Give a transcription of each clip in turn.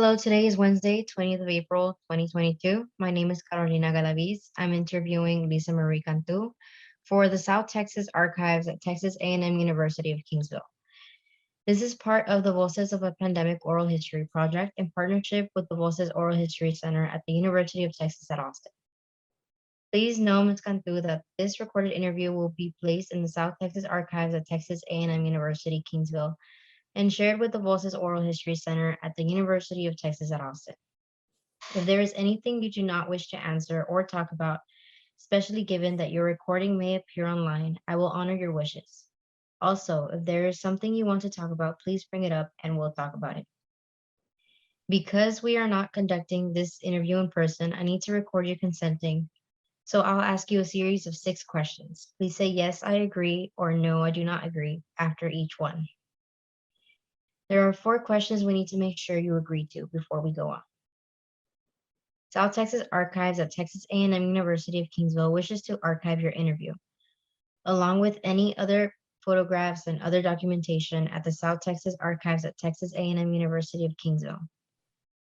Hello, today is Wednesday, 20th of April, 2022. My name is Carolina Galaviz. I'm interviewing Lisa Marie Cantu for the South Texas Archives at Texas A&M University of Kingsville. This is part of the Voces of a Pandemic Oral History project in partnership with the Voces Oral History Center at the University of Texas at Austin. Please know, Ms. Cantu, that this recorded interview will be placed in the South Texas Archives at Texas A&M University, Kingsville, and shared with the Voces Oral History Center at the University of Texas at Austin. If there is anything you do not wish to answer or talk about, especially given that your recording may appear online, I will honor your wishes. Also, if there is something you want to talk about, please bring it up and we'll talk about it. Because we are not conducting this interview in person, I need to record you consenting. So I'll ask you a series of 6 questions. Please say yes, I agree, or no, I do not agree after each one. There are 4 questions we need to make sure you agree to before we go on. South Texas Archives at Texas A&M University of Kingsville wishes to archive your interview, along with any other photographs and other documentation at the South Texas Archives at Texas A&M University of Kingsville.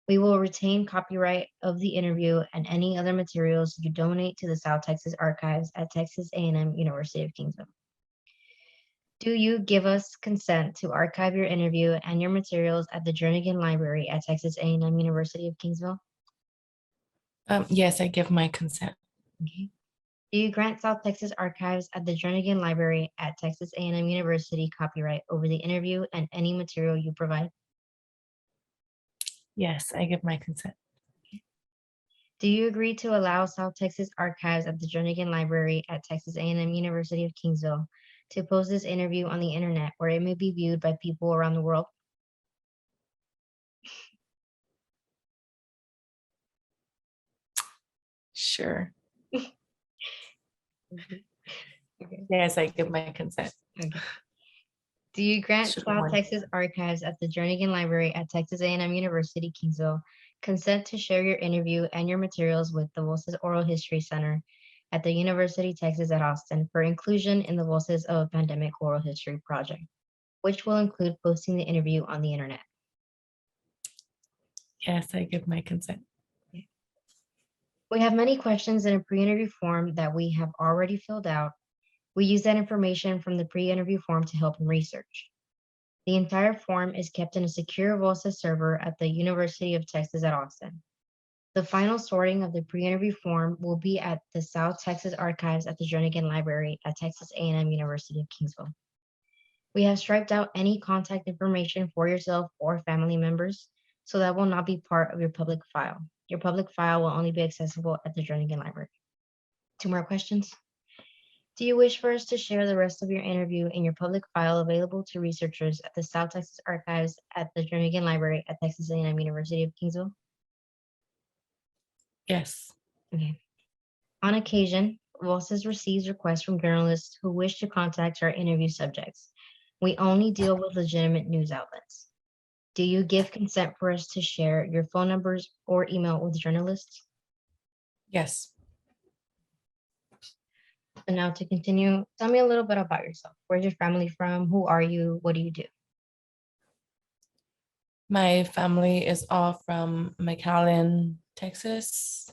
We will retain copyright of the interview and any other materials you donate to the South Texas Archives at Texas A&M University of Kingsville. Do you give us consent to archive your interview and your materials at the Jernigan Library at Texas A&M University of Kingsville? Yes, I give my consent. Okay. Do you grant South Texas Archives at the Jernigan Library at Texas A&M University copyright over the interview and any material you provide? Yes, I give my consent. Do you agree to allow South Texas Archives at the Jernigan Library at Texas A&M University of Kingsville to post this interview on the internet where it may be viewed by people around the world? Sure. Okay. Yes, I give my consent. Okay. Do you grant Should South one. Texas Archives at the Jernigan Library at Texas A&M University, Kingsville consent to share your interview and your materials with the Voces Oral History Center at the University of Texas at Austin for inclusion in the Voces of a Pandemic Oral History project, which will include posting the interview on the internet? Yes, I give my consent. We have many questions in a pre-interview form that we have already filled out. We use that information from the pre-interview form to help in research. The entire form is kept in a secure Voces server at the University of Texas at Austin. The final sorting of the pre-interview form will be at the South Texas Archives at the Jernigan Library at Texas A&M University of Kingsville. We have striped out any contact information for yourself or family members, so that will not be part of your public file. Your public file will only be accessible at the Jernigan Library. 2 more questions. Do you wish for us to share the rest of your interview in your public file available to researchers at the South Texas Archives at the Jernigan Library at Texas A&M University of Kingsville? Yes. Okay. On occasion, Voces receives requests from journalists who wish to contact our interview subjects. We only deal with legitimate news outlets. Do you give consent for us to share your phone numbers or email with journalists? Yes. So now to continue, tell me a little bit about yourself. Where's your family from? Who are you? What do you do? My family is all from McAllen, Texas,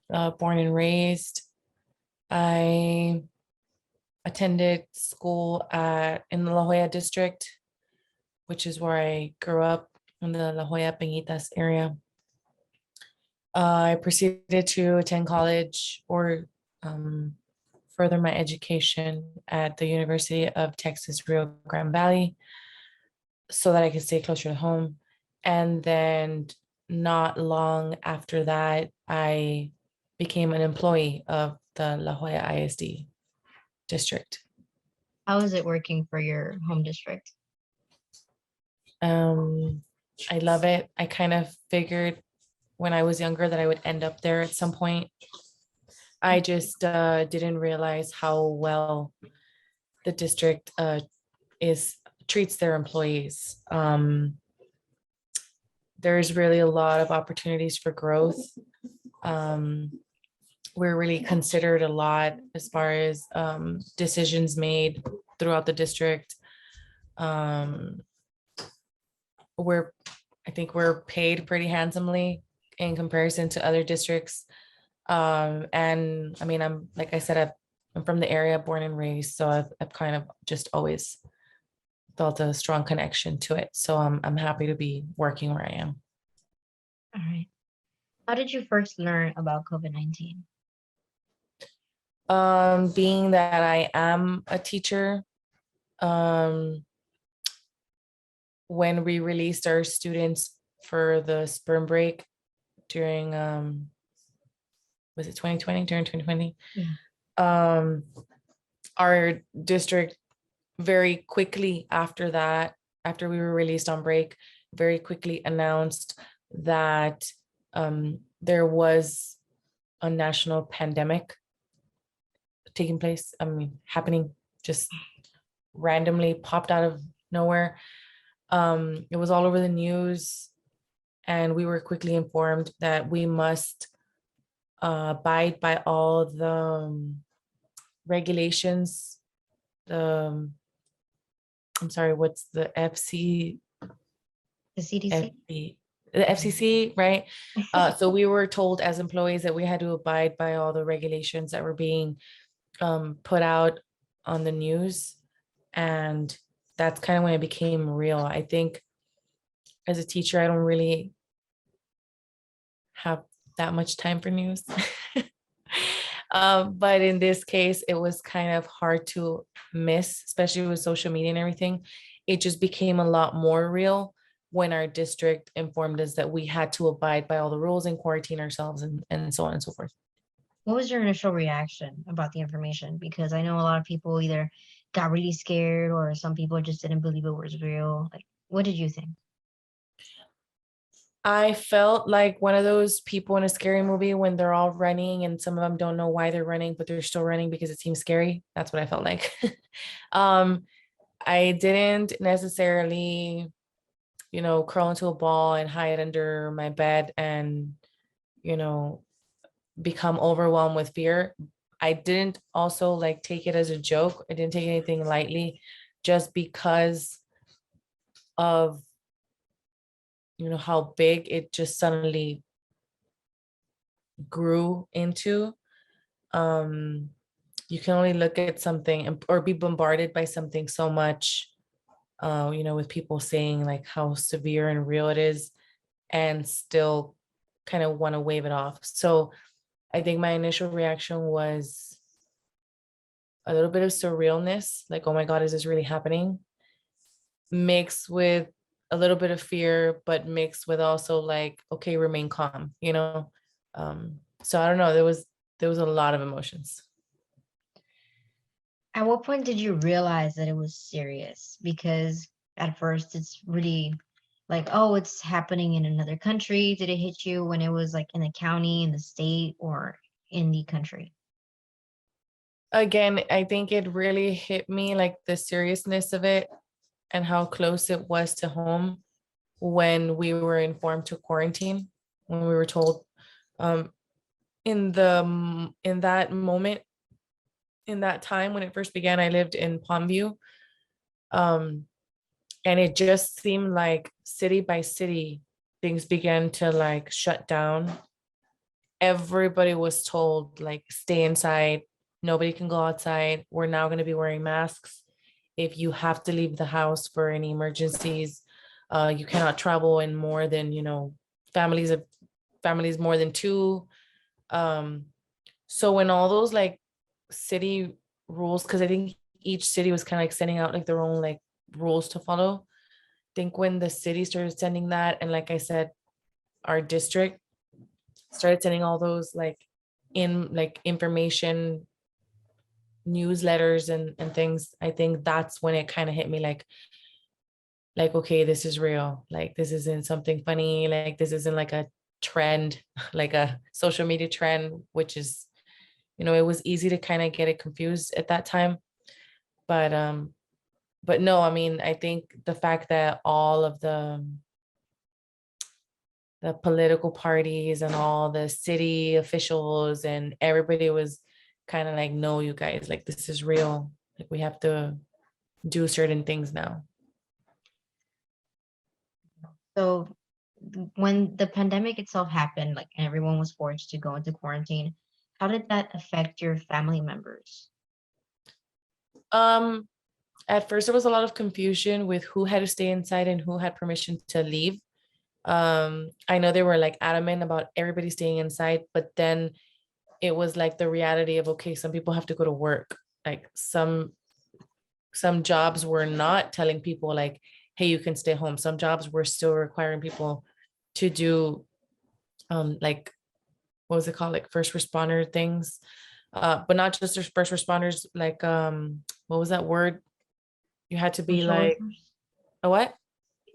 born and raised. I attended school in the La Jolla district, which is where I grew up in the La Jolla Peñitas area. I proceeded to attend college or further my education at the University of Texas, Rio Grande Valley, so that I could stay closer to home. And then not long after that, I became an employee of the La Jolla ISD district. How is it working for your home district? I love it. I kind of figured when I was younger that I would end up there at some point. I just didn't realize how well the district treats their employees. There's really a lot of opportunities for growth. We're really considered a lot as far as decisions made throughout the district. We're I think we're paid pretty handsomely in comparison to other districts. And I mean, I'm like I said, I'm from the area, born and raised, so I've kind of just always felt a strong connection to it. So I'm happy to be working where I am. All right. How did you first learn about COVID-19? Being that I am a teacher, um, when we released our students for the spring break during was it 2020, during 2020, Yeah. um our district very quickly after that, after we were released on break, very quickly announced that there was a national pandemic taking place. I mean, happening, just randomly popped out of nowhere. It was all over the news, and we were quickly informed that we must abide by all the regulations. The I'm sorry, what's the The CDC? the FCC, right? So we were told as employees that we had to abide by all the regulations that were being put out on the news, and that's kind of when it became real. I think as a teacher, I don't really have that much time for news. But in this case, it was kind of hard to miss, especially with social media and everything. It just became a lot more real when our district informed us that we had to abide by all the rules and quarantine ourselves and so on and so forth. What was your initial reaction about the information? Because I know a lot of people either got really scared or some people just didn't believe it was real. Like, what did you think? I felt like one of those people in a scary movie when they're all running and some of them don't know why they're running, but they're still running because it seems scary. That's what I felt like. um, I didn't necessarily, curl into a ball and hide under my bed and, you know, become overwhelmed with fear. I didn't also like take it as a joke. I didn't take anything lightly just because of, how big it just suddenly grew into. Um, you can only look at something or be bombarded by something so much, with people saying like how severe and real it is and still kind of want to wave it off. So I think my initial reaction was a little bit of surrealness, like, oh my God, is this really happening? Mixed with a little bit of fear, but mixed with also like, okay, remain calm. So I don't know, there was a lot of emotions. At what point did you realize that it was serious? Because at first it's really like, oh, it's happening in another country. Did it hit you when it was like in the county, in the state, or in the country? Again, I think it really hit me like the seriousness of it and how close it was to home when we were informed to quarantine, when we were told, um, in that moment, in that time when it first began, I lived in Palmview. Um, and it just seemed like city by city, things began to like shut down. Everybody was told like stay inside, nobody can go outside, we're now going to be wearing masks. If you have to leave the house for any emergencies, you cannot travel in more than, families more than two. um so when all those like city rules, because I think each city was kind of like sending out like their own like rules to follow. I think when the city started sending that, and like I said, our district started sending all those like information newsletters and things, I think that's when it kind of hit me like okay, this is real. Like this isn't something funny. Like this isn't like a trend, like a social media trend, which is, it was easy to kind of get it confused at that time. But no, I mean, I think the fact that all of the political parties and all the city officials and everybody was kind of like, no, you guys, like this is real. Like we have to do certain things now. So when the pandemic itself happened, like and everyone was forced to go into quarantine, how did that affect your family members? Um, at first there was a lot of confusion with who had to stay inside and who had permission to leave. I know they were like adamant about everybody staying inside, but then it was like the reality of okay, some people have to go to work. Like some jobs were not telling people like, hey, you can stay home. Some jobs were still requiring people to do like what was it called? Like first responder things. But not just the first responders, like what was that word? You had to be Essential like workers? a what?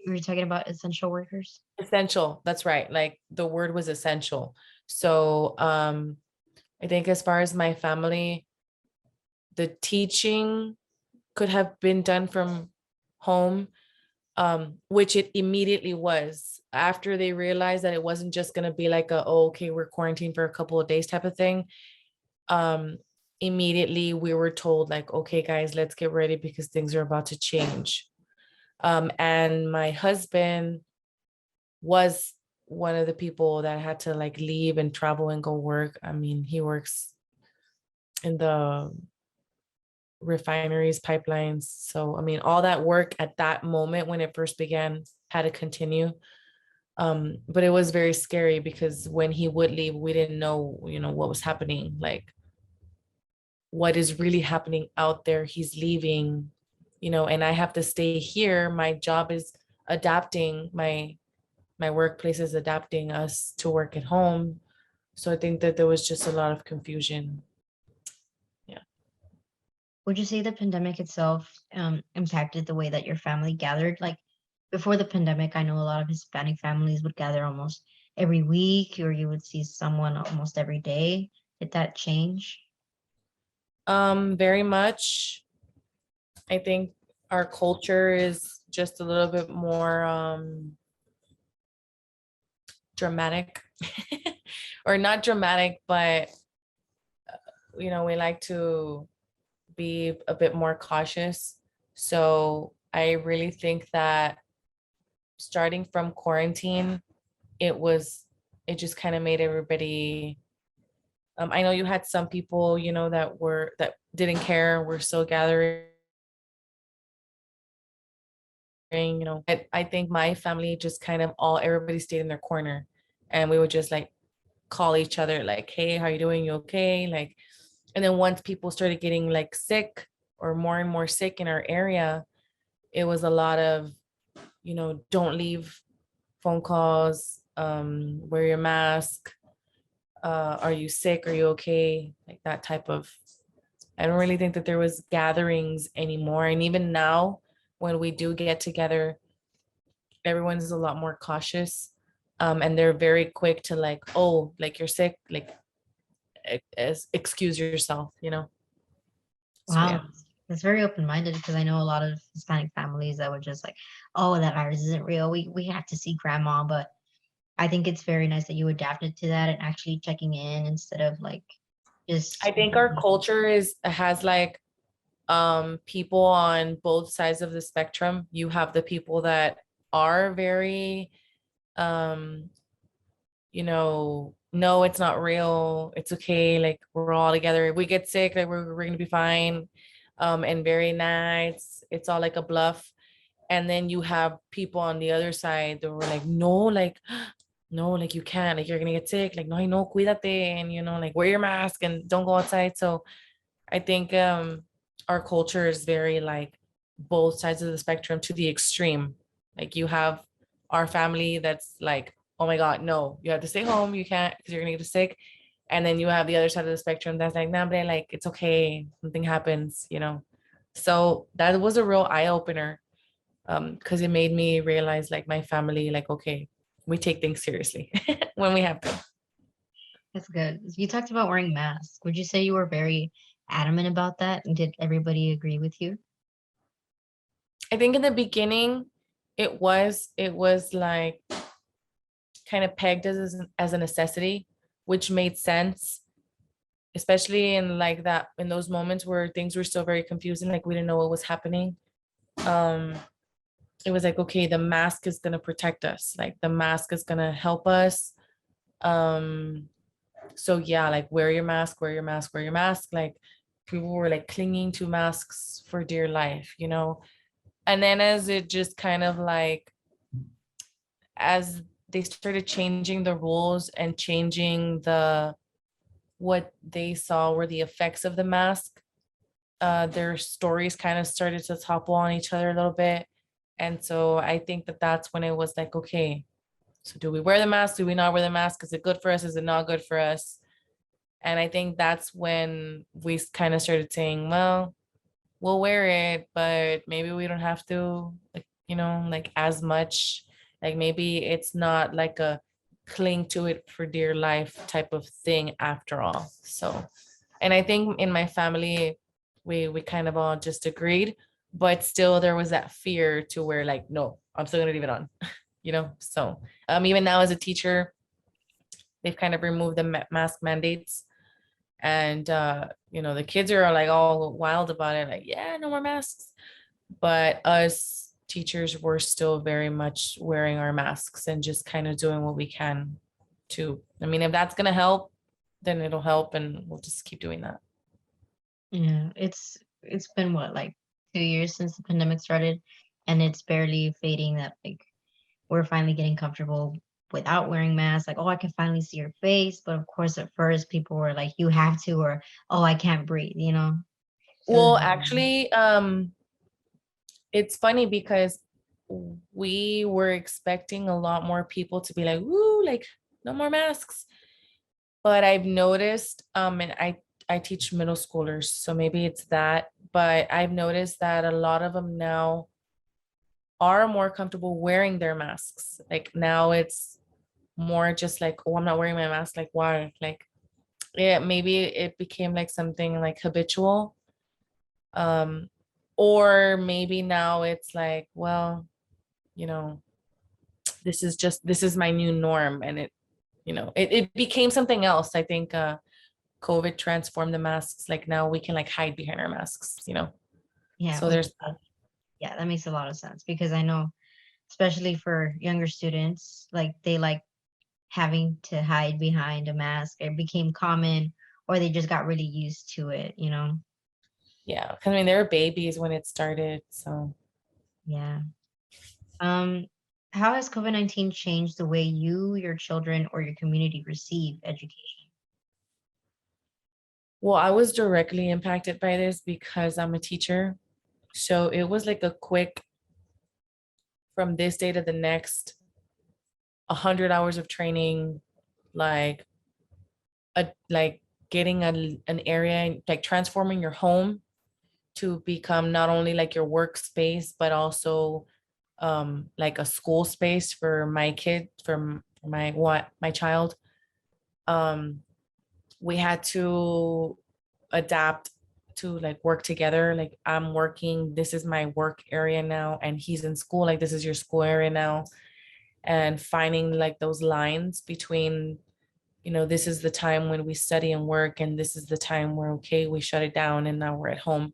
You were talking about essential workers? Essential. That's right. Like the word was essential. So I think as far as my family, the teaching could have been done from home, which it immediately was after they realized that it wasn't just going to be like a, oh, okay, we're quarantined for a couple of days type of thing. um Immediately we were told like, okay guys, let's get ready because things are about to change. And my husband was one of the people that had to like leave and travel and go work. I mean, he works in the refineries, pipelines. So I mean, all that work at that moment when it first began had to continue. But it was very scary because when he would leave, we didn't know, what was happening, like what is really happening out there. He's leaving, and I have to stay here. My job is adapting, my workplace is adapting us to work at home. So I think that there was just a lot of confusion. Yeah. Would you say the pandemic itself impacted the way that your family gathered? Like before the pandemic, I know a lot of Hispanic families would gather almost every week, or you would see someone almost every day. Did that change? Very much. I think our culture is just a little bit more dramatic or not dramatic, but we like to be a bit more cautious. So I really think that starting from quarantine, it just kind of made everybody. I know you had some people, that didn't care, were still gathering. I think my family just kind of everybody stayed in their corner, and we would just like call each other like, hey, how you doing, you okay, like. And then once people started getting like sick or more and more sick in our area, it was a lot of, don't leave, phone calls, wear your mask, are you sick, are you okay, like that type of. I don't really think that there was gatherings anymore. And even now when we do get together, everyone's a lot more cautious, and they're very quick to like, oh, like you're sick, like excuse yourself. So Wow, yeah. that's very open-minded because I know a lot of Hispanic families that would just like, oh, that virus isn't real. We have to see grandma, but I think it's very nice that you adapted to that and actually checking in instead of like I just think our culture has like people on both sides of the spectrum. You have the people that are very um no, it's not real, it's okay, like we're all together, if we get sick, like we're gonna be fine, and very nice, it's all like a bluff. And then you have people on the other side that were like, no, like no, like you can't, like you're gonna get sick, like no, cuídate, and like wear your mask and don't go outside. So I think our culture is very like both sides of the spectrum to the extreme. Like you have our family that's like, oh my God, no, you have to stay home. You can't because you're gonna get sick. And then you have the other side of the spectrum that's like, nah, but like it's okay, something happens. So that was a real eye opener, because it made me realize like my family, like, okay, we take things seriously when we have to. that's good. You talked about wearing masks. Would you say you were very adamant about that? And did everybody agree with you? I think in the beginning, it was like kind of pegged as a necessity, which made sense, especially in like that in those moments where things were still very confusing, like we didn't know what was happening. Um, it was like, okay, the mask is going to protect us. Like the mask is going to help us. Um, so yeah, like wear your mask, wear your mask, wear your mask. Like people were like clinging to masks for dear life, you know? And then as it just kind of like, as they started changing the rules and changing what they saw were the effects of the mask, their stories kind of started to topple on each other a little bit. And so I think that that's when it was like, okay, so do we wear the mask? Do we not wear the mask? Is it good for us? Is it not good for us? And I think that's when we kind of started saying, well, we'll wear it, but maybe we don't have to, like, you know, like as much. Like maybe it's not like a cling to it for dear life type of thing after all. So, and I think in my family, we kind of all just agreed, but still there was that fear to where like, no, I'm still gonna leave it on, you know. So even now as a teacher, they've kind of removed the mask mandates, and you know, the kids are like all wild about it, like, yeah, no more masks. But us teachers were still very much wearing our masks and just kind of doing what we can to, I mean, if that's gonna help, then it'll help, and we'll just keep doing that. Yeah, it's been what, like 2 years since the pandemic started, and it's barely fading that like we're finally getting comfortable without wearing masks. Like, oh, I can finally see your face. But of course, at first, people were like, you have to, or oh, I can't breathe. It was Well, really, actually, it's funny because we were expecting a lot more people to be like, woo, like no more masks. But I've noticed, and I teach middle schoolers, so maybe it's that, but I've noticed that a lot of them now are more comfortable wearing their masks. Like now it's more just like, oh, I'm not wearing my mask. Like, why? Like, yeah, maybe it became like something like habitual. Um, or maybe now it's like, well, you know, this is my new norm. And it, you know, it became something else. I think COVID transformed the masks. Like now we can like hide behind our masks, you know? yeah, So which there's that. yeah, that makes a lot of sense because I know, especially for younger students, like they like having to hide behind a mask. It became common, or they just got really used to it. Yeah. 'Cause I mean, they were babies when it started. So, Yeah. Um, how has COVID-19 changed the way you, your children, or your community receive education? well, I was directly impacted by this because I'm a teacher. So it was like a quick from this day to the next, 100 hours of training, like like getting an area, like transforming your home to become not only like your workspace, but also like a school space for my kid, for my child. Um, we had to adapt to like work together. Like I'm working, this is my work area now, and he's in school, like this is your school area now. And finding like those lines between, you know, this is the time when we study and work, and this is the time where, okay, we shut it down and now we're at home.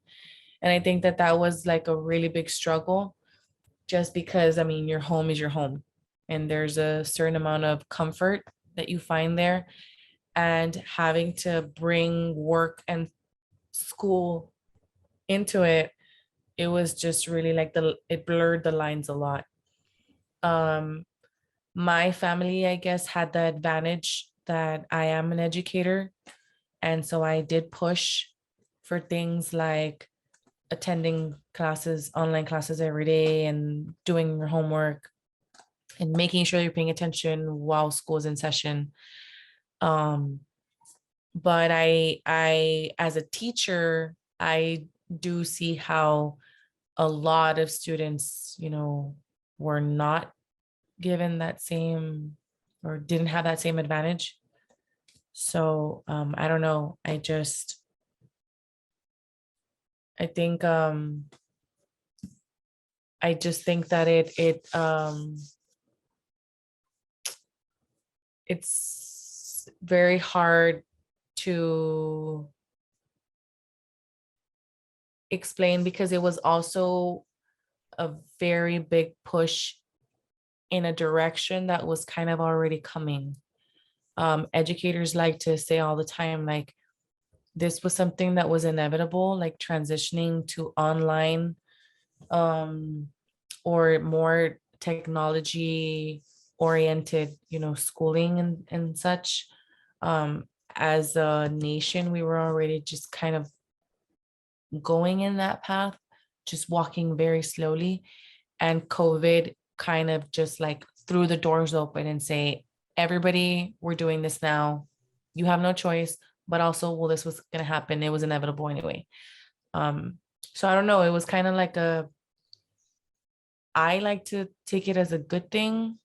And I think that that was like a really big struggle, just because, I mean, your home is your home, and there's a certain amount of comfort that you find there. And having to bring work and school into it, it was just really like it blurred the lines a lot. Um, my family, I guess, had the advantage that I am an educator. And so I did push for things like attending classes, online classes every day, and doing your homework and making sure you're paying attention while school's in session. Um, but as a teacher, I do see how a lot of students, you know, were not given that same or didn't have that same advantage. So I don't know. I think I just think that it's very hard to explain because it was also a very big push in a direction that was kind of already coming. Educators like to say all the time, like, this was something that was inevitable, like transitioning to online, um, or more technology oriented, schooling and such. As a nation, we were already just kind of going in that path, just walking very slowly. And COVID kind of just like threw the doors open and say, everybody, we're doing this now. You have no choice, but also, well, this was going to happen. It was inevitable anyway. Um, so I don't know. It was kind of like I like to take it as a good thing.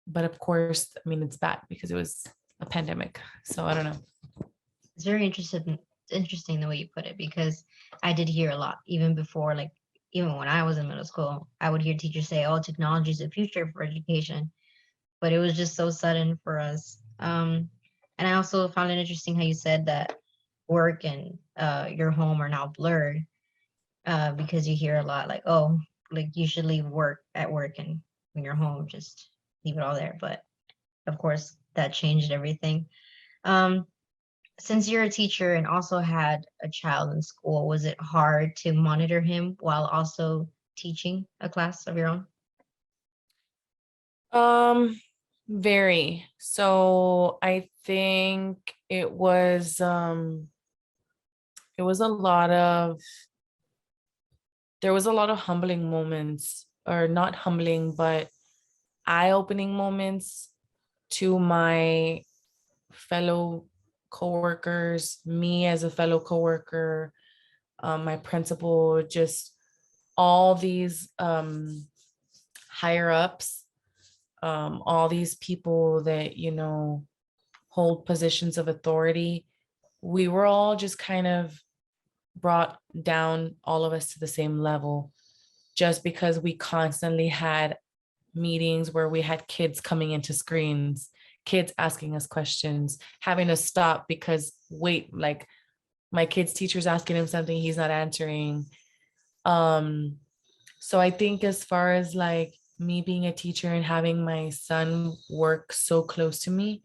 But of course, I mean, it's bad because it was a pandemic. So I don't know. It's very interesting the way you put it, because I did hear a lot even before, like even when I was in middle school, I would hear teachers say, "Oh, technology is the future for education," but it was just so sudden for us. And I also found it interesting how you said that work and your home are now blurred, because you hear a lot like, "Oh, like you should leave work at work, and when you're home, just leave it all there." But of course, that changed everything. Um, since you're a teacher and also had a child in school, was it hard to monitor him while also teaching a class of your own? Um, Very. So I think it was a lot of there was a lot of humbling moments, or not humbling, but eye-opening moments to my fellow coworkers, me as a fellow coworker, my principal, just all these higher ups, all these people that, hold positions of authority. We were all just kind of brought down, all of us, to the same level, just because we constantly had meetings where we had kids coming into screens, kids asking us questions, having to stop because, wait, like, my kid's teacher's asking him something, he's not answering. Um, so I think, as far as like me being a teacher and having my son work so close to me,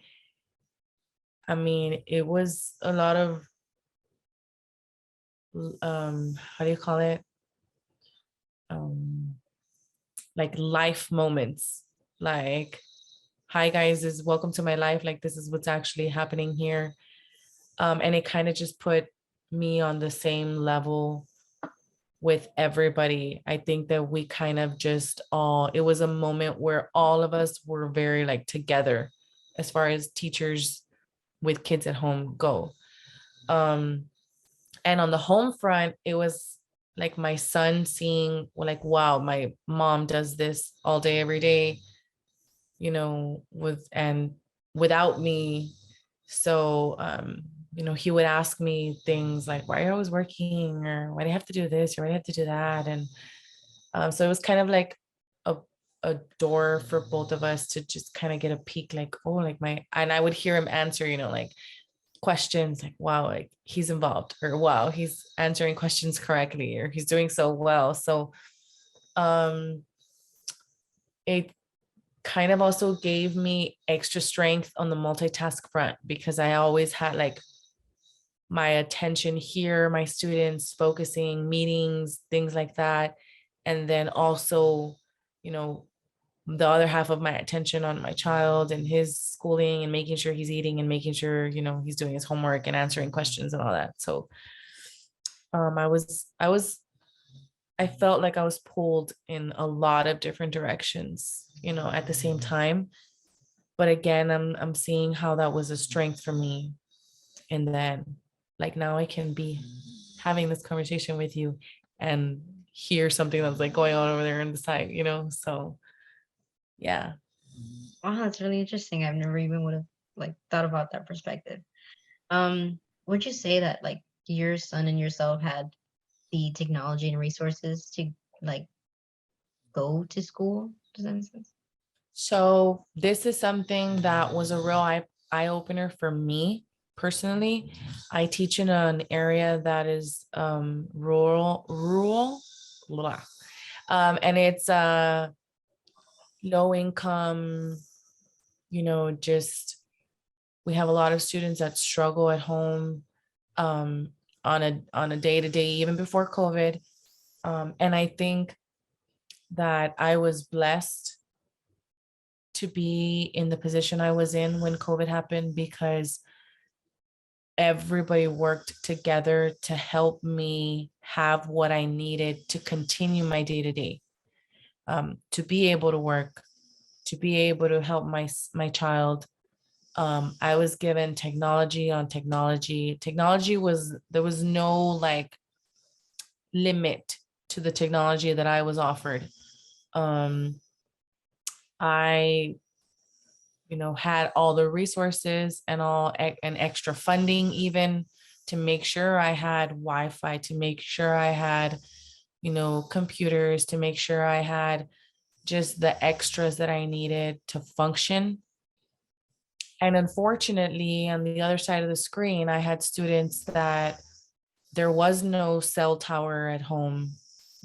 I mean, it was a lot of how do you call it? Um, like life moments. Like, hi guys, is welcome to my life. Like, this is what's actually happening here. And it kind of just put me on the same level with everybody. I think that we kind of just all, it was a moment where all of us were very like together as far as teachers with kids at home go. Um, and on the home front, it was like my son seeing, well, like, wow, my mom does this all day, every day, and without me. So, he would ask me things like, why are you always working? Or why do you have to do this? Or why do you have to do that? And so it was kind of like a, a door for both of us to just kind of get a peek, like, oh, like and I would hear him answer, like questions like, wow, like he's involved, or wow, he's answering questions correctly, or he's doing so well. So um, it kind of also gave me extra strength on the multitask front, because I always had like my attention here, my students focusing, meetings, things like that. And then also, you know, the other half of my attention on my child and his schooling and making sure he's eating and making sure, he's doing his homework and answering questions and all that. So I felt like I was pulled in a lot of different directions, at the same time. But again, I'm seeing how that was a strength for me. And then, like, now I can be having this conversation with you and hear something that's like going on over there on the side, So yeah. Wow, that's really interesting. I've never even would have like thought about that perspective. Would you say that like your son and yourself had the technology and resources to like go to school? Does that make sense? So this is something that was a real eye opener for me personally. I teach in an area that is rural, blah. And it's low income, just we have a lot of students that struggle at home um, on a day to day, even before COVID. And I think that I was blessed to be in the position I was in when COVID happened because everybody worked together to help me have what I needed to continue my day to day, to be able to work, to be able to help my child. I was given technology on technology. Technology was there was no like limit to the technology that I was offered. Um, I had all the resources and and extra funding even to make sure I had Wi-Fi, to make sure I had, computers, to make sure I had just the extras that I needed to function. And unfortunately, on the other side of the screen, I had students that there was no cell tower at home.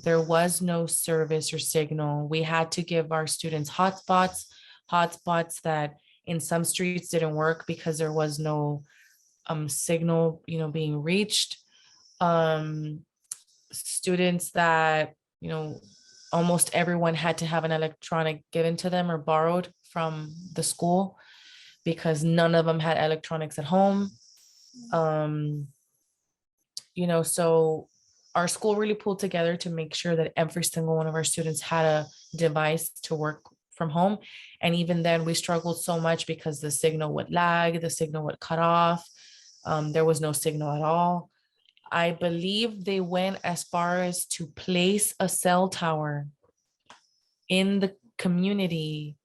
There was no service or signal. We had to give our students hotspots that in some streets didn't work because there was no signal, being reached. Students that, almost everyone had to have an electronic given to them or borrowed from the school because none of them had electronics at home. Um, so our school really pulled together to make sure that every single one of our students had a device to work from home. And even then, we struggled so much because the signal would lag, the signal would cut off. There was no signal at all. I believe they went as far as to place a cell tower in the community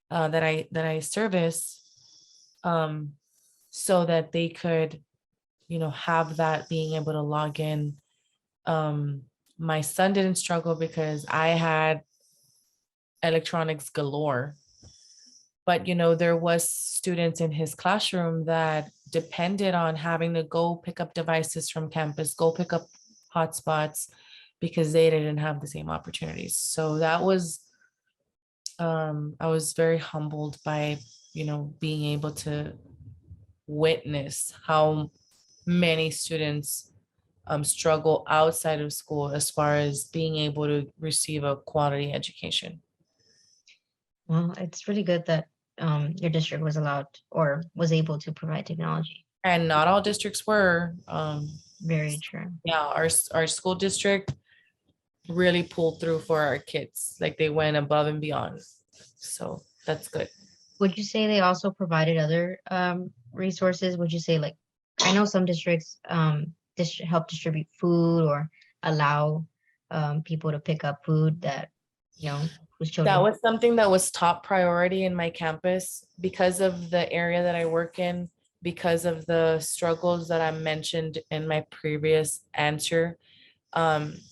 that I service, so that they could, have that being able to log in. My son didn't struggle because I had electronics galore, but there was students in his classroom that depended on having to go pick up devices from campus, go pick up hotspots because they didn't have the same opportunities. So that was I was very humbled by being able to witness how many students struggle outside of school as far as being able to receive a quality education. Well, it's really good that your district was allowed or was able to provide technology. And not all districts were. Very true. Yeah, our school district really pulled through for our kids. Like they went above and beyond. So that's good. Would you say they also provided other resources? Would you say like I know some districts help distribute food or allow people to pick up food that whose That children. was something that was top priority in my campus because of the area that I work in, because of the struggles that I mentioned in my previous answer.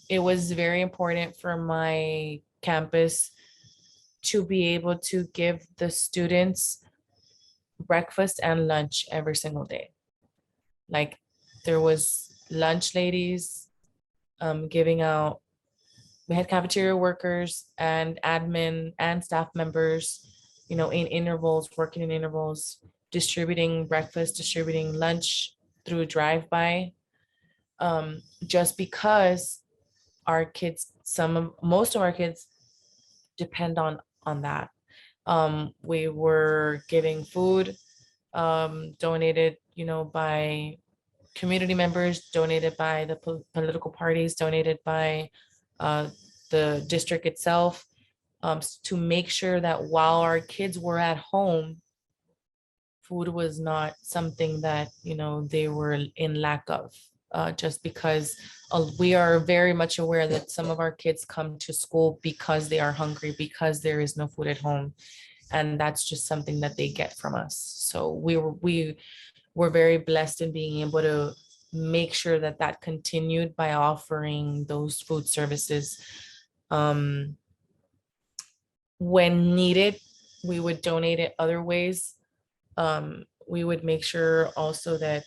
It was very important for my campus to be able to give the students breakfast and lunch every single day. Like there was lunch ladies giving out. We had cafeteria workers and admin and staff members, in intervals, working in intervals, distributing breakfast, distributing lunch through drive-by. Just because our kids, most of our kids depend on that. We were giving food donated, by community members, donated by the political parties, donated by uh, the district itself, to make sure that while our kids were at home, food was not something that they were in lack of. Just because we are very much aware that some of our kids come to school because they are hungry, because there is no food at home, and that's just something that they get from us. So we were very blessed in being able to make sure that that continued by offering those food services. Um, when needed, we would donate it other ways. We would make sure also that,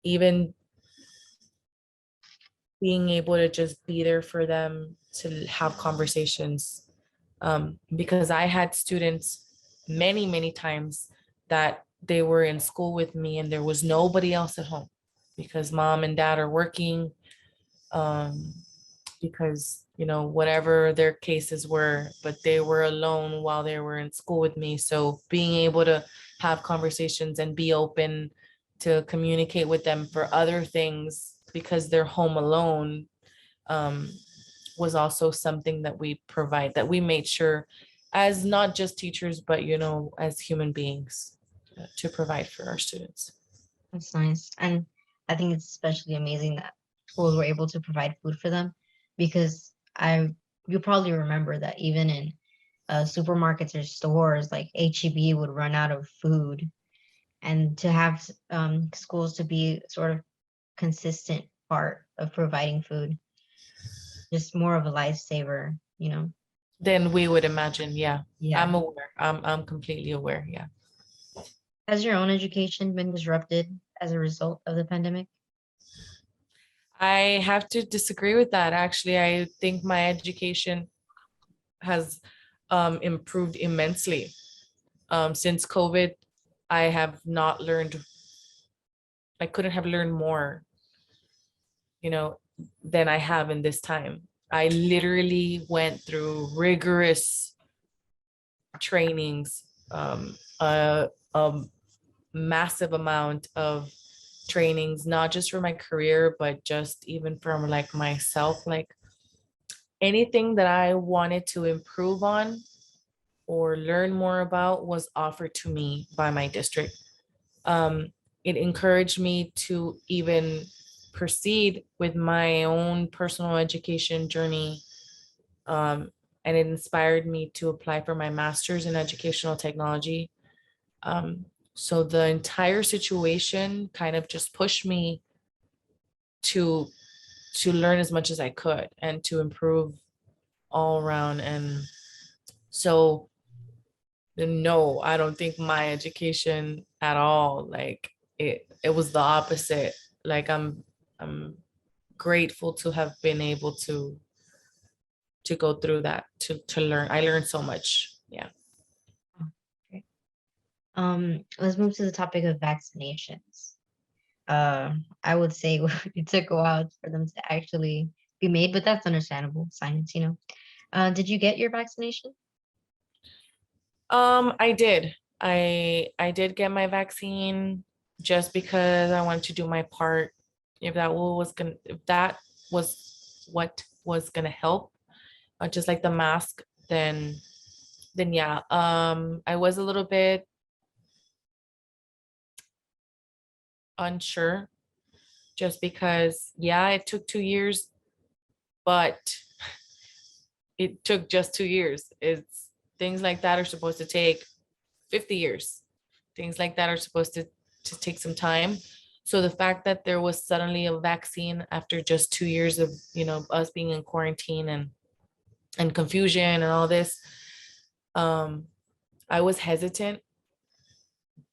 even being able to just be there for them to have conversations. Because I had students many times that they were in school with me and there was nobody else at home because mom and dad are working, um, because, whatever their cases were, but they were alone while they were in school with me. So being able to have conversations and be open to communicate with them for other things because they're home alone, um, was also something that we provide, that we made sure as not just teachers, but, as human beings, to provide for our students. That's nice. And I think it's especially amazing that schools were able to provide food for them because you probably remember that even in supermarkets or stores, like HEB would run out of food. And to have schools to be sort of consistent part of providing food, just more of a lifesaver. Then we would imagine, yeah. Yeah. I'm aware. I'm completely aware. Yeah. Has your own education been disrupted as a result of the pandemic? I have to disagree with that. Actually, I think my education has improved immensely. Since COVID, I have not learned, I couldn't have learned more, you know, than I have in this time. I literally went through rigorous trainings, a massive amount of trainings, not just for my career, but just even from like myself, like anything that I wanted to improve on or learn more about was offered to me by my district. It encouraged me to even proceed with my own personal education journey. And it inspired me to apply for my master's in educational technology. Um, so the entire situation kind of just pushed me to learn as much as I could and to improve all around. And so no, I don't think my education at all, like it was the opposite. Like I'm grateful to have been able to go through that, to learn. I learned so much. Yeah. Okay. Let's move to the topic of vaccinations. I would say it took a while for them to actually be made, but that's understandable. Science. Did you get your vaccination? I did. I did get my vaccine just because I wanted to do my part. If that was what was gonna help, just like the mask, then yeah. I was a little bit unsure just because, yeah, it took 2 years, but it took just 2 years. It's things like that are supposed to take 50 years. Things like that are supposed to take some time. So the fact that there was suddenly a vaccine after just 2 years of, us being in quarantine and confusion and all this, um, I was hesitant,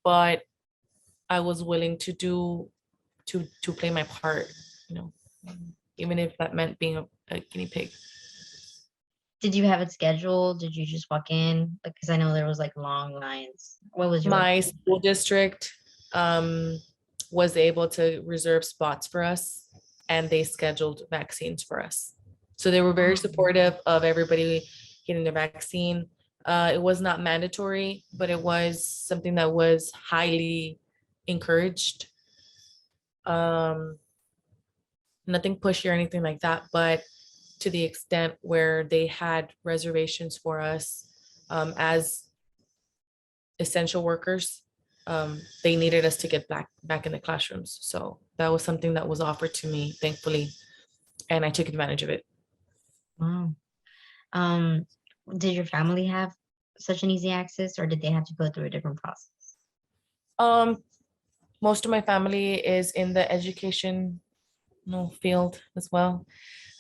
but I was willing to play my part, you know, even if that meant being a guinea pig. Did you have it scheduled? Did you just walk in? Because I know there was like long lines. What was yours? My school district um, was able to reserve spots for us and they scheduled vaccines for us. So they were very Oh, supportive of everybody getting their vaccine. It was not mandatory, but it was something that was highly encouraged. Um, Nothing pushy or anything like that, but to the extent where they had reservations for us, as essential workers. They needed us to get back in the classrooms. So that was something that was offered to me, thankfully, and I took advantage of it. wow. Um, did your family have such an easy access, or did they have to go through a different process? Um, Most of my family is in the education field as well,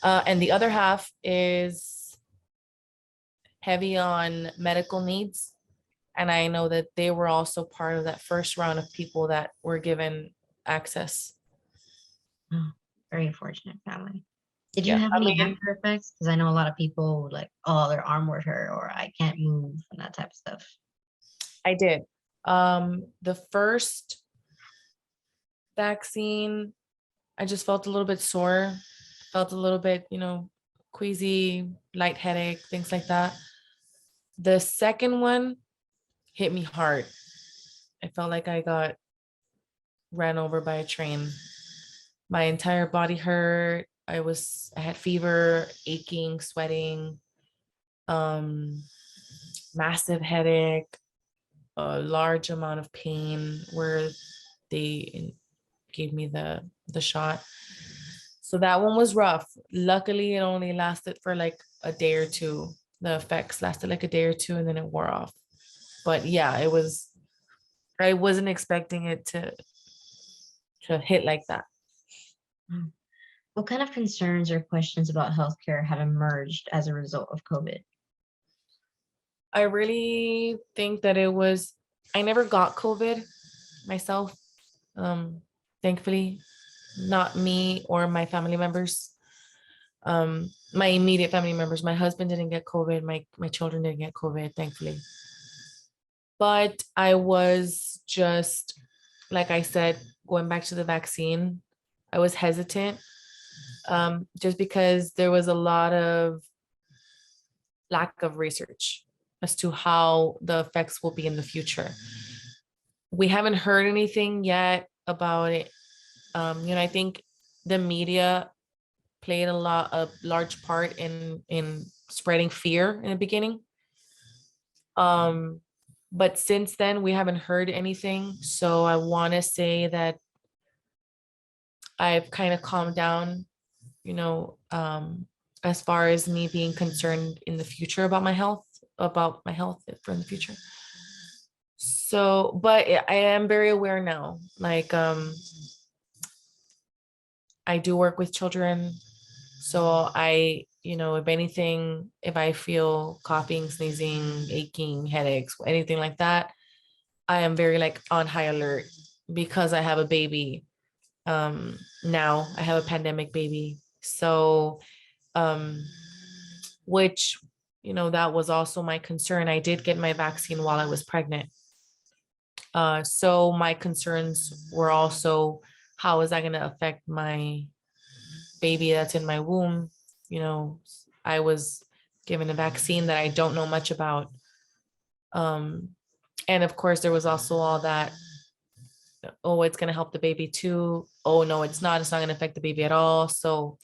and the other half is heavy on medical needs. And I know that they were also part of that first round of people that were given access. Oh, very fortunate family. Did you Yeah, have I any mean, after effects? Because I know a lot of people would like, oh, their arm would hurt or I can't move and that type of stuff. I did. The first vaccine, I just felt a little bit sore, felt a little bit, queasy, light headache, things like that. The second one hit me hard. I felt like I got ran over by a train. My entire body hurt. I had fever, aching, sweating, um, massive headache, a large amount of pain where they gave me the shot. So that one was rough. Luckily, it only lasted for like a day or two. The effects lasted like a day or two and then it wore off. But yeah, I wasn't expecting it to hit like that. Mm. What kind of concerns or questions about healthcare have emerged as a result of COVID? I really think that I never got COVID myself. Um, thankfully, not me or my family members. My immediate family members, my husband didn't get COVID, my children didn't get COVID, thankfully. But I was just, like I said, going back to the vaccine, I was hesitant, just because there was a lot of lack of research as to how the effects will be in the future. We haven't heard anything yet about it. I think the media played a large part in spreading fear in the beginning. Um, but since then, we haven't heard anything. So I want to say that I've kind of calmed down, you know, um, as far as me being concerned in the future about my health for in the future. So, but I am very aware now. Like, I do work with children. So if anything, if I feel coughing, sneezing, aching, headaches, anything like that, I am very like on high alert because I have a baby. Now I have a pandemic baby. So, um, which, that was also my concern. I did get my vaccine while I was pregnant. So my concerns were also, how is that going to affect my baby that's in my womb? I was given a vaccine that I don't know much about. Um, and of course, there was also all that, oh, it's going to help the baby too. Oh, no, it's not. It's not going to affect the baby at all. So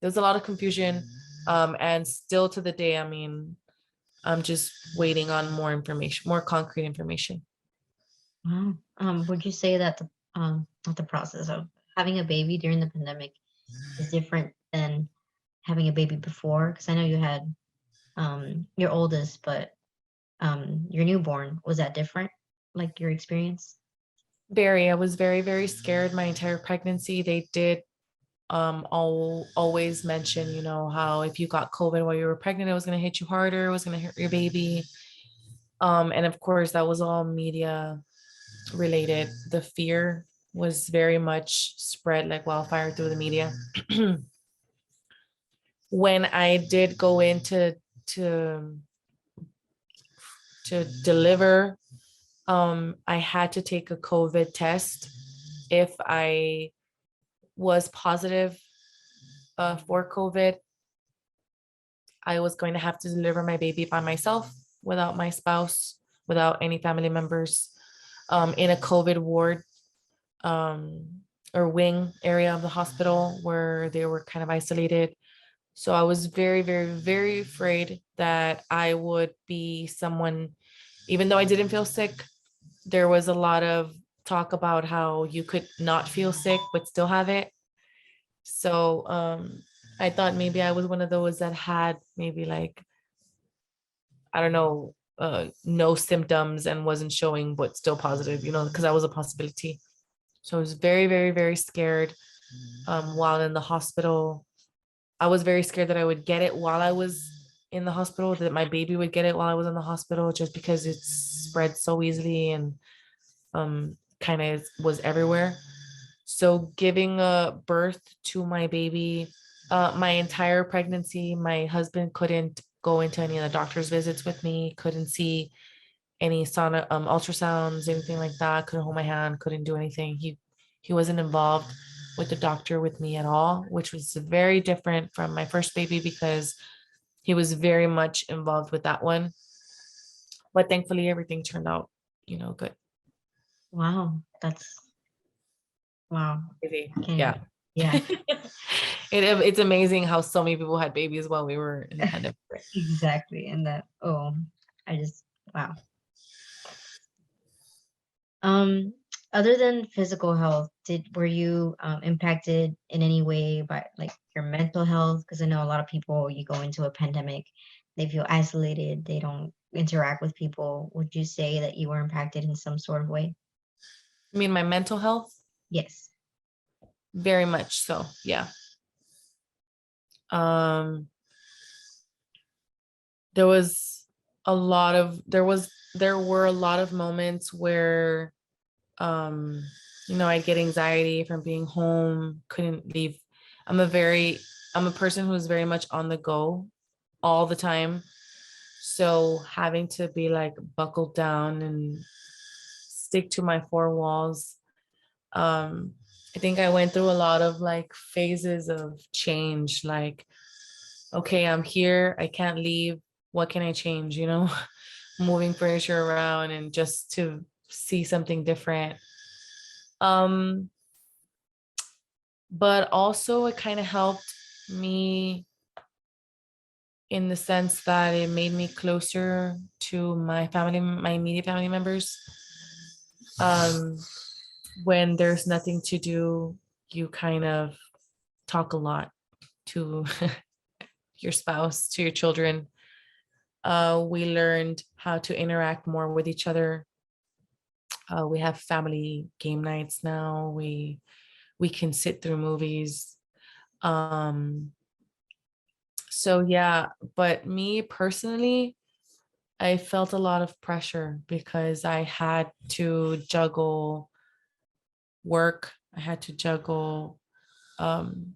there's a lot of confusion. And still to the day, I mean, I'm just waiting on more information, more concrete information. Wow. Would you say that not the process of having a baby during the pandemic is different than having a baby before? Because I know you had your oldest, but your newborn, was that different? Like your experience? I was very, very scared my entire pregnancy. They did always mention, how if you got COVID while you were pregnant, it was going to hit you harder, it was going to hurt your baby. And of course, that was all media related. The fear was very much spread like wildfire through the media. When I did go into to to deliver, I had to take a COVID test. If I was positive for COVID, I was going to have to deliver my baby by myself without my spouse, without any family members, in a COVID ward, or wing area of the hospital where they were kind of isolated. So I was very, very, very afraid that I would be someone, even though I didn't feel sick, there was a lot of talk about how you could not feel sick but still have it. So I thought maybe I was one of those that had maybe like, I don't know, no symptoms and wasn't showing but still positive, because that was a possibility. So I was very, very, very scared while in the hospital. I was very scared that I would get it while I was in the hospital, that my baby would get it while I was in the hospital, just because it's spread so easily and kind of was everywhere. So giving a birth to my baby My entire pregnancy, my husband couldn't go into any of the doctor's visits with me, couldn't see any ultrasounds, anything like that, couldn't hold my hand, couldn't do anything. He wasn't involved with the doctor with me at all, which was very different from my first baby because he was very much involved with that one. But thankfully everything turned out, good. Wow, that's wow. Crazy. I can't Yeah. even. Yeah, It's amazing how so many people had babies while we were in the pandemic. exactly. And that, oh, I just wow. Um, Other than physical health, were you impacted in any way by like your mental health? Because I know a lot of people, you go into a pandemic, they feel isolated, they don't interact with people. Would you say that you were impacted in some sort of way? I mean, my mental health, Yes. very much so. Yeah. Um, there was there were a lot of moments where um I'd get anxiety from being home, couldn't leave. I'm a person who's very much on the go all the time. So having to be like buckled down and stick to my four walls. I think I went through a lot of like phases of change, like, okay, I'm here, I can't leave. What can I change? Moving furniture around and just to see something different. Um, but also it kind of helped me in the sense that it made me closer to my family, my immediate family members. Um, when there's nothing to do, you kind of talk a lot to your spouse, to your children. We learned how to interact more with each other. We have family game nights now. We can sit through movies. Um, so yeah, but me personally, I felt a lot of pressure because I had to juggle work. I had to juggle um,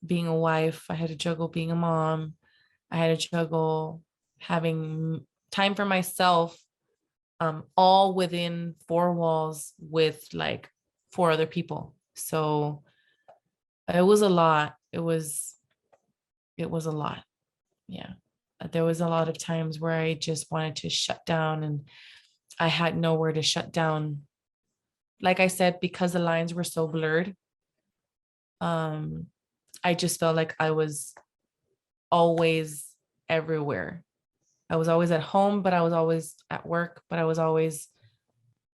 being a wife. I had to juggle being a mom. I had to juggle having time for myself, all within four walls with like four other people. So it was a lot. It was a lot. Yeah. There was a lot of times where I just wanted to shut down and I had nowhere to shut down. Like I said, because the lines were so blurred, um, I just felt like I was always everywhere. I was always at home, but I was always at work, but I was always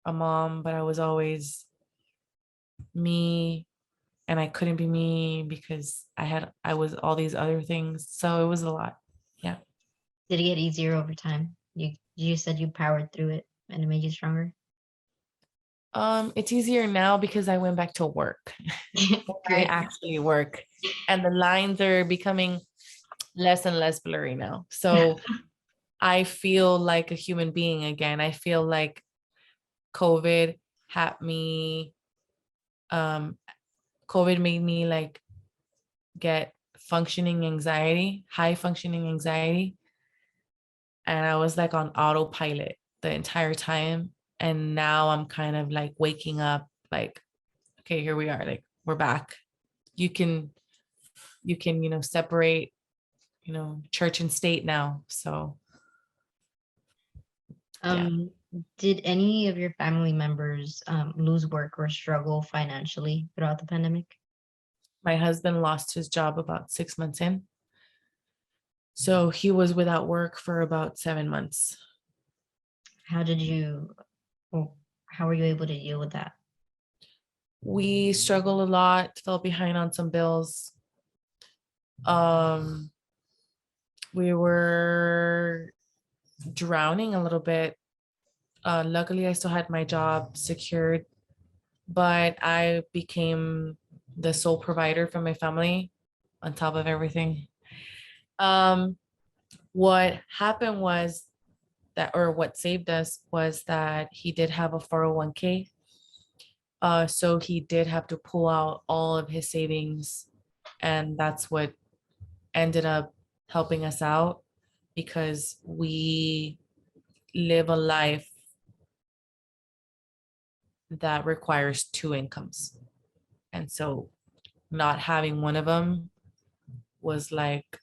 a mom, but I was always me. And I couldn't be me because I was all these other things. So it was a lot. Yeah. Did it get easier over time? You said you powered through it and it made you stronger. It's easier now because I went back to work. I Great. actually work and the lines are becoming less and less blurry now. So I feel like a human being again. I feel like COVID had me, um, COVID made me like get functioning anxiety, high functioning anxiety. And I was like on autopilot the entire time. And now I'm kind of like waking up like, okay, here we are. Like we're back. You can, separate, church and state now. So yeah. Um, did any of your family members lose work or struggle financially throughout the pandemic? My husband lost his job about 6 months in. So he was without work for about 7 months. How did you, well, how were you able to deal with that? We struggled a lot, fell behind on some bills. Um, we were drowning a little bit. Luckily, I still had my job secured, but I became the sole provider for my family on top of everything. Um, what happened was that, or what saved us was that he did have a 401k. So he did have to pull out all of his savings, and that's what ended up helping us out because we live a life that requires two incomes. And so not having one of them was like,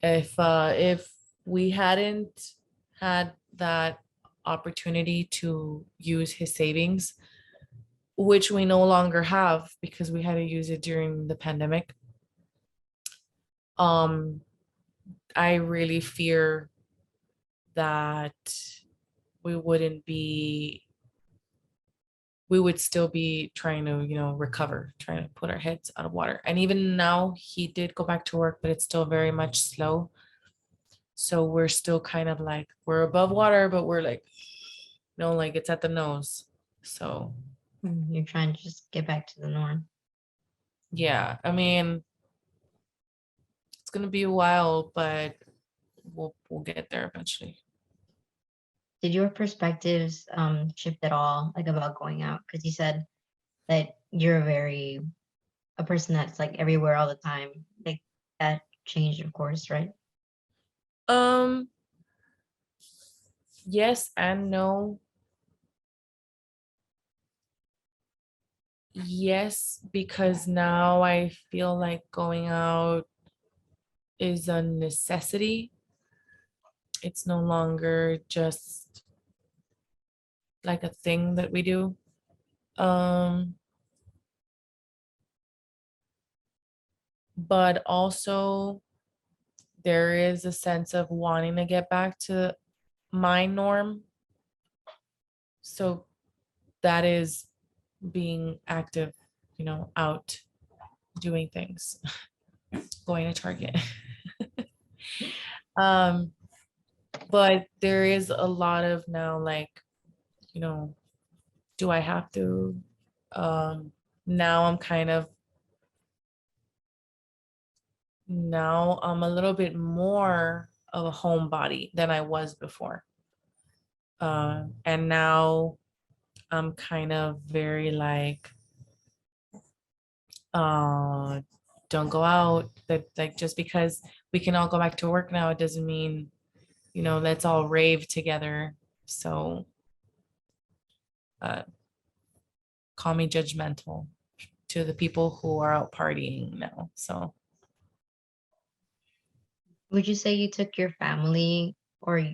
if we hadn't had that opportunity to use his savings, which we no longer have because we had to use it during the pandemic, um I really fear that we wouldn't be we would still be trying to, recover, trying to put our heads out of water. And even now, he did go back to work, but it's still very much slow. So we're still kind of like, we're above water, but we're like, no, like it's at the nose. So You're trying to just get back to the norm. yeah, I mean, it's gonna be a while, but we'll get there eventually. Did your perspectives shift at all, like about going out? Because you said that you're a person that's like everywhere all the time. Like that changed, of course, right? Um, yes and no. Yes, because now I feel like going out is a necessity. It's no longer just like a thing that we do. Um, but also there is a sense of wanting to get back to my norm. So that is being active, out doing things, going to Target. um, but there is a lot of now like, you know, do I have to? Now I'm kind of now I'm a little bit more of a homebody than I was before. And now I'm kind of very like, uh, don't go out. That like just because we can all go back to work now, it doesn't mean, let's all rave together. So uh, call me judgmental to the people who are out partying now. So Would you say you took your family or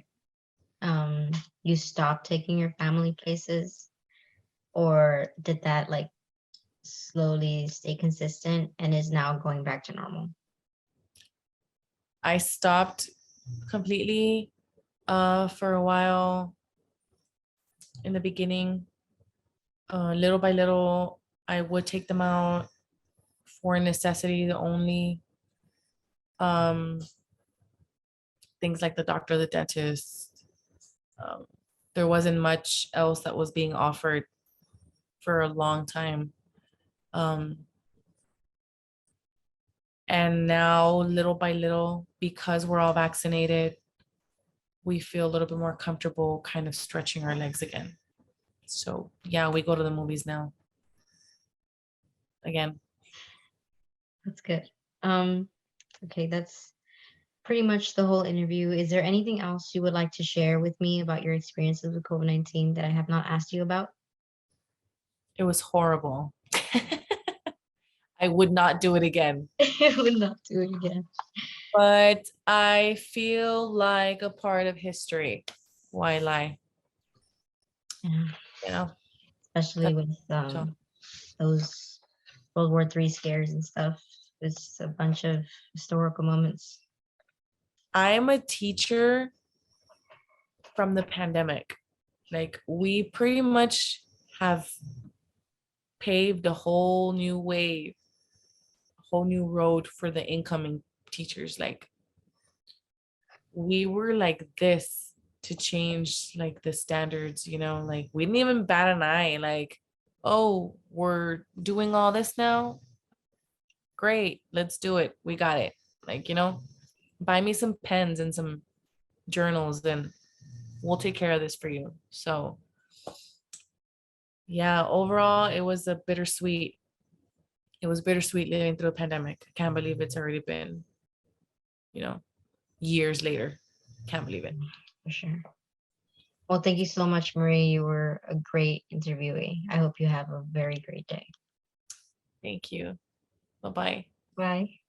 um you stopped taking your family places, or did that like slowly stay consistent and is now going back to normal? I stopped completely for a while in the beginning. Little by little, I would take them out for necessity only. Um, things like the doctor, the dentist. Um, there wasn't much else that was being offered for a long time. Um, and now, little by little, because we're all vaccinated, we feel a little bit more comfortable kind of stretching our legs again. So, yeah, we go to the movies now again. That's good. Um, okay, that's pretty much the whole interview. Is there anything else you would like to share with me about your experiences with COVID-19 that I have not asked you about? It was horrible. I would not do it again. I would not do it again. But I feel like a part of history. Why lie? Yeah, You know, especially that's with so. those World War III scares and stuff. It's a bunch of historical moments. I'm a teacher from the pandemic. Like we pretty much have paved a whole new way, a whole new road for the incoming teachers. Like we were like this to change like the standards, like we didn't even bat an eye. Like, oh, we're doing all this now. Great, let's do it. We got it. Like, buy me some pens and some journals, then we'll take care of this for you. So, yeah, overall, it was a bittersweet it was bittersweet living through a pandemic. I can't believe it's already been, you know, years later. Can't believe it. For sure. Well, thank you so much, Marie. You were a great interviewee. I hope you have a very great day. Thank you. Bye bye. Bye.